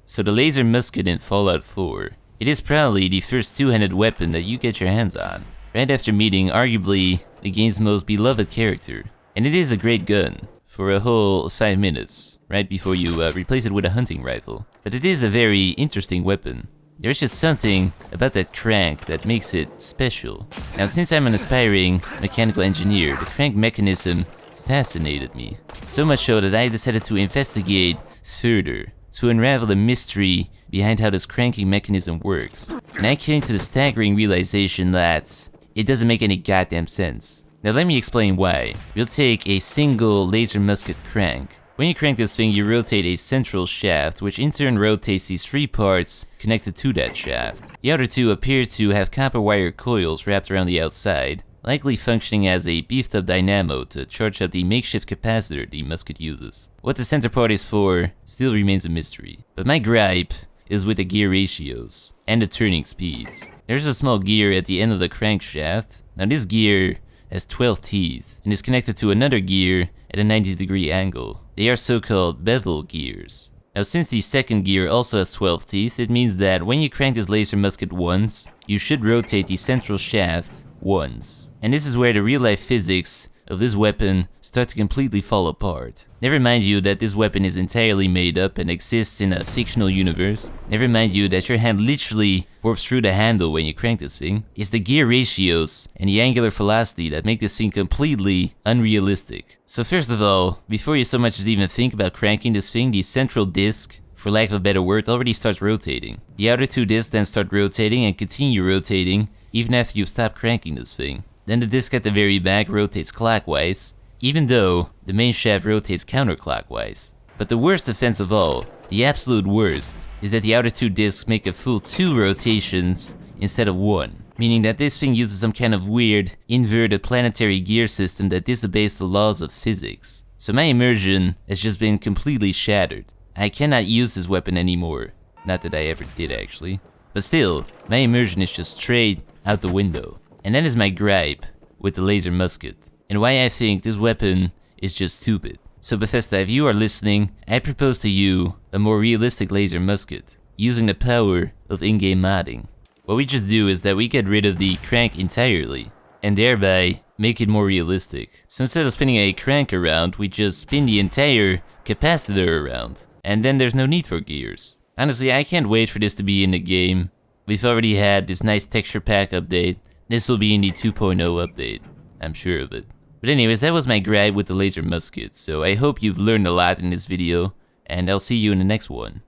So the Laser Musket in Fallout 4. It is probably the first two-handed weapon that you get your hands on, right after meeting arguably the game's most beloved character. And it is a great gun, for a whole 5 minutes, right before you replace it with a hunting rifle. But it is a very interesting weapon. There's just something about that crank that makes it special. Now, since I'm an aspiring mechanical engineer, the crank mechanism fascinated me. So much so that I decided to investigate further, to unravel the mystery behind how this cranking mechanism works. And I came to the staggering realization that it doesn't make any goddamn sense. Now let me explain why. We'll take a single Laser Musket crank. When you crank this thing, you rotate a central shaft, which in turn rotates these three parts connected to that shaft. The other two appear to have copper wire coils wrapped around the outside, likely functioning as a beefed up dynamo to charge up the makeshift capacitor the musket uses. What the center part is for still remains a mystery. But my gripe is with the gear ratios and the turning speeds. There's a small gear at the end of the crankshaft. Now this gear has 12 teeth and is connected to another gear at a 90-degree angle. They are so-called bevel gears. Now since the second gear also has 12 teeth, it means that when you crank this Laser Musket once, you should rotate the central shaft once. And this is where the real-life physics of this weapon start to completely fall apart. Never mind you that this weapon is entirely made up and exists in a fictional universe. Never mind you that your hand literally warps through the handle when you crank this thing. It's the gear ratios and the angular velocity that make this thing completely unrealistic. So first of all, before you so much as even think about cranking this thing, the central disc, for lack of a better word, already starts rotating. The outer two discs then start rotating and continue rotating even after you've stopped cranking this thing. Then the disc at the very back rotates clockwise, even though the main shaft rotates counterclockwise. But the worst offense of all, the absolute worst, is that the outer two discs make a full 2 rotations instead of 1. Meaning that this thing uses some kind of weird, inverted planetary gear system that disobeys the laws of physics. So my immersion has just been completely shattered. I cannot use this weapon anymore. Not that I ever did actually. But still, my immersion is just straight out the window. And that is my gripe with the Laser Musket, and why I think this weapon is just stupid. So Bethesda, if you are listening, I propose to you a more realistic Laser Musket, using the power of in-game modding. What we just do is that we get rid of the crank entirely, and thereby make it more realistic. So instead of spinning a crank around, we just spin the entire capacitor around, and then there's no need for gears. Honestly, I can't wait for this to be in the game. We've already had this nice texture pack update. This will be in the 2.0 update, I'm sure of it. But anyways, that was my gripe with the Laser Musket, so I hope you've learned a lot in this video, and I'll see you in the next one.